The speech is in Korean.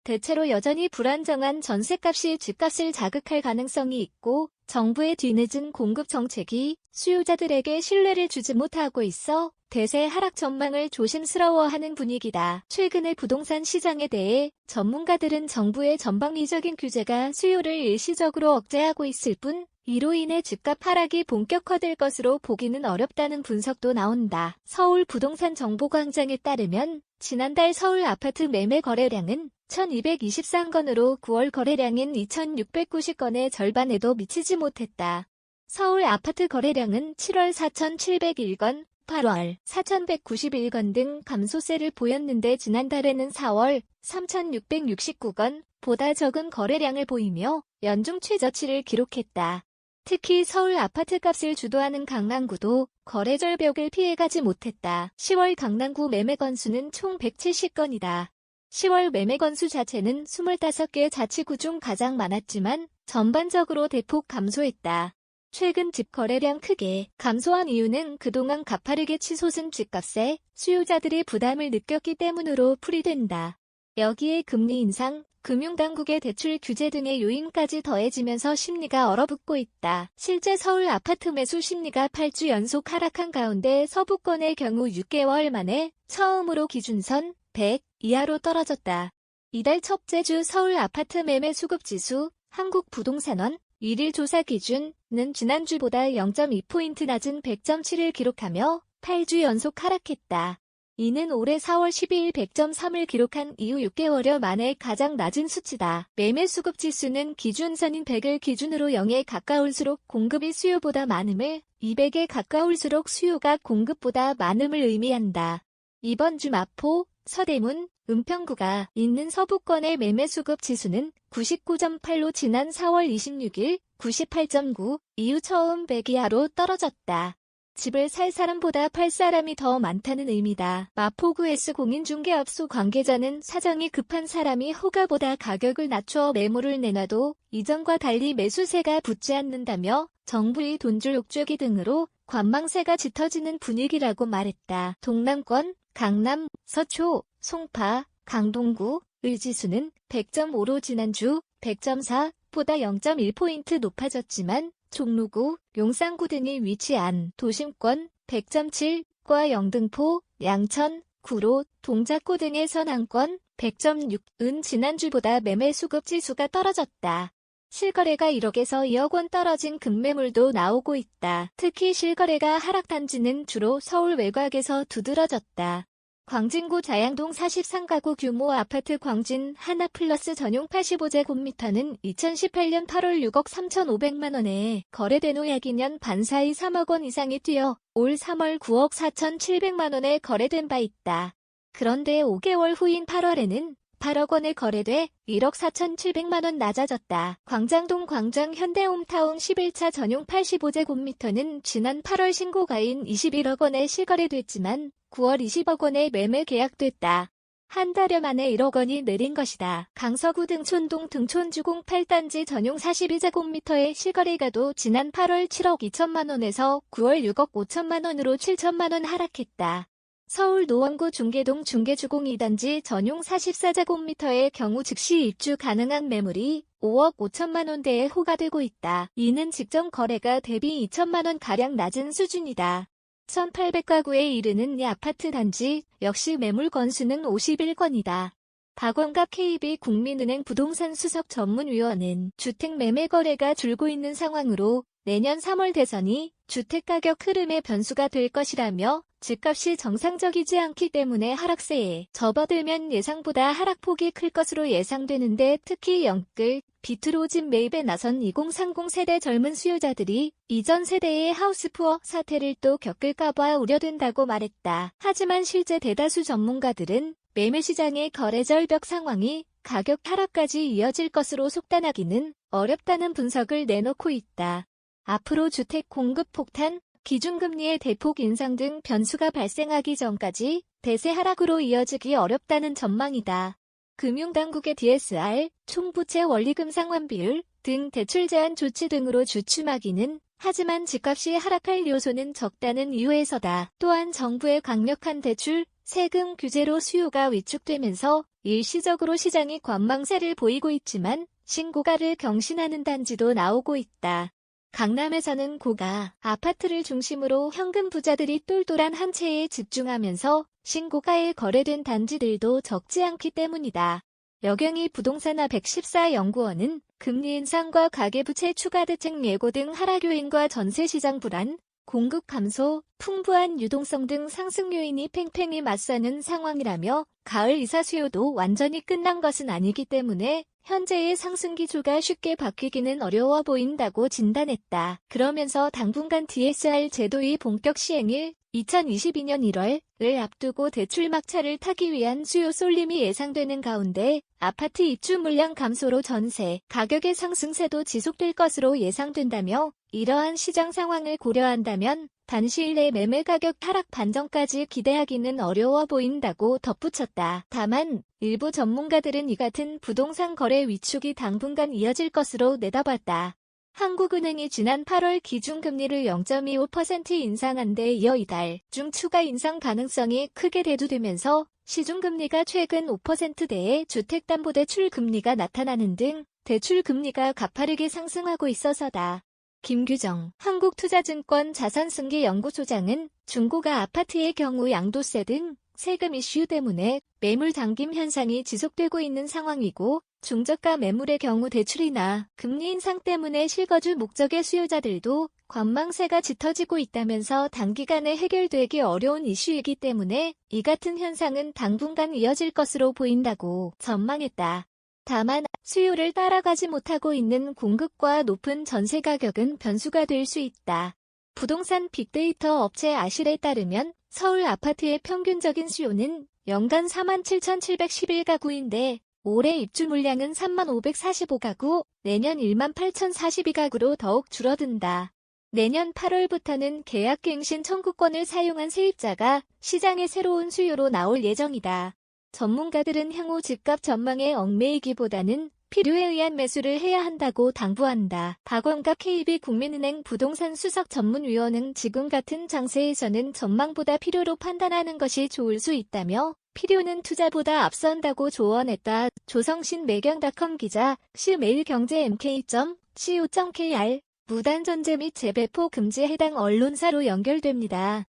대체로 여전히 불안정한 전셋값이 집값을 자극할 가능성이 있고 정부의 뒤늦은 공급 정책이 수요자들에게 신뢰를 주지 못하고 있어 대세 하락 전망을 조심스러워하는 분위기다. 최근의 부동산 시장에 대해 전문가들은 정부의 전방위적인 규제가 수요를 일시적으로 억제하고 있을 뿐 이로 인해 집값 하락이 본격화될 것으로 보기는 어렵다는 분석도 나온다. 서울 부동산 정보광장에 따르면 지난달 서울 아파트 매매 거래량은 1223건으로 9월 거래량인 2690건의 절반에도 미치지 못했다. 서울 아파트 거래량은 7월 4701건, 8월 4191건 등 감소세를 보였는데 지난달에는 4월 3669건 보다 적은 거래량을 보이며 연중 최저치를 기록했다. 특히 서울 아파트값을 주도하는 강남구도 거래 절벽을 피해가지 못했다. 10월 강남구 매매 건수는 총 170건이다. 10월 매매 건수 자체는 25개 자치구 중 가장 많았지만 전반적으로 대폭 감소했다. 최근 집 거래량 크게 감소한 이유는 그동안 가파르게 치솟은 집값에 수요자들이 부담을 느꼈기 때문으로 풀이된다. 여기에 금리 인상, 금융당국의 대출 규제 등의 요인까지 더해지면서 심리가 얼어붙고 있다. 실제 서울 아파트 매수 심리가 8주 연속 하락한 가운데 서부권의 경우 6개월 만에 처음으로 기준선 100 이하로 떨어졌다. 이달 첫째 주 서울 아파트 매매 수급지수 한국부동산원 1일 조사 기준은 지난주보다 0.2포인트 낮은 100.7을 기록하며 8주 연속 하락했다. 이는 올해 4월 12일 100.3을 기록한 이후 6개월여 만에 가장 낮은 수치다. 매매 수급 지수는 기준선인 100을 기준으로 0에 가까울수록 공급이 수요보다 많음을, 200에 가까울수록 수요가 공급보다 많음을 의미한다. 이번 주 마포, 서대문, 은평구가 있는 서부권의 매매 수급 지수는 99.8로 지난 4월 26일 98.9 이후 처음 100 이하로 떨어졌다. 집을 살 사람보다 팔 사람이 더 많다는 의미다. 마포구 S공인중개업소 관계자는 사정이 급한 사람이 호가보다 가격을 낮춰 매물을 내놔도 이전과 달리 매수세가 붙지 않는다며 정부의 돈줄 욕조기 등으로 관망세가 짙어지는 분위기라고 말했다. 동남권, 강남, 서초, 송파, 강동구, 을지수는 100.5로 지난주 100.4보다 0.1포인트 높아졌지만 종로구, 용산구 등이 위치한 도심권 100.7과 영등포, 양천, 구로, 동작구 등의 선항권 100.6은 지난주보다 매매 수급 지수가 떨어졌다. 실거래가 1억에서 2억 원 떨어진 급매물도 나오고 있다. 특히 실거래가 하락 단지는 주로 서울 외곽에서 두드러졌다. 광진구 자양동 43가구 규모 아파트 광진 하나플러스 전용 85제곱미터는 2018년 8월 6억 3,500만 원에 거래된 후 약 2년 반 사이 3억 원 이상이 뛰어 올 3월 9억 4,700만 원에 거래된 바 있다. 그런데 5개월 후인 8월에는 8억 원에 거래돼 1억 4,700만 원 낮아졌다. 광장동 광장 현대홈타운 11차 전용 85제곱미터는 지난 8월 신고가인 21억 원에 실거래됐지만 9월 20억 원에 매매 계약됐다. 한 달여 만에 1억 원이 내린 것이다. 강서구 등촌동 등촌주공 8단지 전용 42제곱미터의 실거래가도 지난 8월 7억 2천만 원에서 9월 6억 5천만 원으로 7천만 원 하락했다. 서울 노원구 중계동 중계주공 2단지 전용 44제곱미터의 경우 즉시 입주 가능한 매물이 5억 5천만 원대에 호가되고 있다. 이는 직전 거래가 대비 2천만 원가량 낮은 수준이다. 1,800가구에 이르는 이 아파트 단지 역시 매물 건수는 51건이다. 박원갑 KB국민은행 부동산 수석 전문위원은 주택 매매 거래가 줄고 있는 상황으로 내년 3월 대선이 주택가격 흐름의 변수가 될 것이라며 집값이 정상적이지 않기 때문에 하락세에 접어들면 예상보다 하락폭이 클 것으로 예상되는데 특히 영끌, 비투로 집 매입에 나선 2030 세대 젊은 수요자들이 이전 세대의 하우스푸어 사태를 또 겪을까봐 우려된다고 말했다. 하지만 실제 대다수 전문가들은 매매시장의 거래 절벽 상황이 가격 하락까지 이어질 것으로 속단하기는 어렵다는 분석을 내놓고 있다. 앞으로 주택 공급 폭탄, 기준금리의 대폭 인상 등 변수가 발생하기 전까지 대세 하락으로 이어지기 어렵다는 전망이다. 금융당국의 DSR, 총부채 원리금 상환 비율, 등 대출 제한 조치 등으로 주춤하기는 하지만 집값이 하락할 요소는 적다는 이유에서다. 또한 정부의 강력한 대출, 세금 규제로 수요가 위축되면서 일시적으로 시장이 관망세를 보이고 있지만 신고가를 경신하는 단지도 나오고 있다. 강남에서는 고가 아파트를 중심으로 현금 부자들이 똘똘한 한 채에 집중하면서 신고가에 거래된 단지들도 적지 않기 때문이다. 여경희 부동산화 114 연구원은 금리 인상과 가계부채 추가 대책 예고 등 하락 요인과 전세시장 불안, 공급 감소, 풍부한 유동성 등 상승 요인이 팽팽히 맞서는 상황이라며 가을 이사 수요도 완전히 끝난 것은 아니기 때문에 현재의 상승 기조가 쉽게 바뀌기는 어려워 보인다고 진단했다. 그러면서 당분간 DSR 제도의 본격 시행일 2022년 1월을 앞두고 대출 막차를 타기 위한 수요 쏠림이 예상되는 가운데 아파트 입주 물량 감소로 전세 가격의 상승세도 지속될 것으로 예상된다며 이러한 시장 상황을 고려한다면 단시일 내 매매 가격 하락 반전까지 기대하기는 어려워 보인다고 덧붙였다. 다만 일부 전문가들은 이 같은 부동산 거래 위축이 당분간 이어질 것으로 내다봤다. 한국은행이 지난 8월 기준금리를 0.25% 인상한 데 이어 이달 중 추가 인상 가능성이 크게 대두되면서 시중금리가 최근 5%대의 주택담보대출 금리가 나타나는 등 대출 금리가 가파르게 상승하고 있어서다. 김규정 한국투자증권 자산승계연구소장은 중고가 아파트의 경우 양도세 등 세금 이슈 때문에 매물 당김 현상이 지속되고 있는 상황이고 중저가 매물의 경우 대출이나 금리 인상 때문에 실거주 목적의 수요자들도 관망세가 짙어지고 있다면서 단기간에 해결되기 어려운 이슈이기 때문에 이 같은 현상은 당분간 이어질 것으로 보인다고 전망했다. 다만 수요를 따라가지 못하고 있는 공급과 높은 전세 가격은 변수가 될 수 있다. 부동산 빅데이터 업체 아실에 따르면 서울 아파트의 평균적인 수요는 연간 47,711가구인데 올해 입주 물량은 30,545가구, 내년 18,042가구로 더욱 줄어든다. 내년 8월부터는 계약갱신 청구권을 사용한 세입자가 시장의 새로운 수요로 나올 예정이다. 전문가들은 향후 집값 전망에 얽매이기보다는 필요에 의한 매수를 해야 한다고 당부한다. 박원갑 KB국민은행 부동산 수석 전문위원은 지금 같은 장세에서는 전망보다 필요로 판단하는 것이 좋을 수 있다며 필요는 투자보다 앞선다고 조언했다. 조성신 매경닷컴 기자, 시매일경제 mk.co.kr 무단 전제 및 재배포 금지에 해당 언론사로 연결됩니다.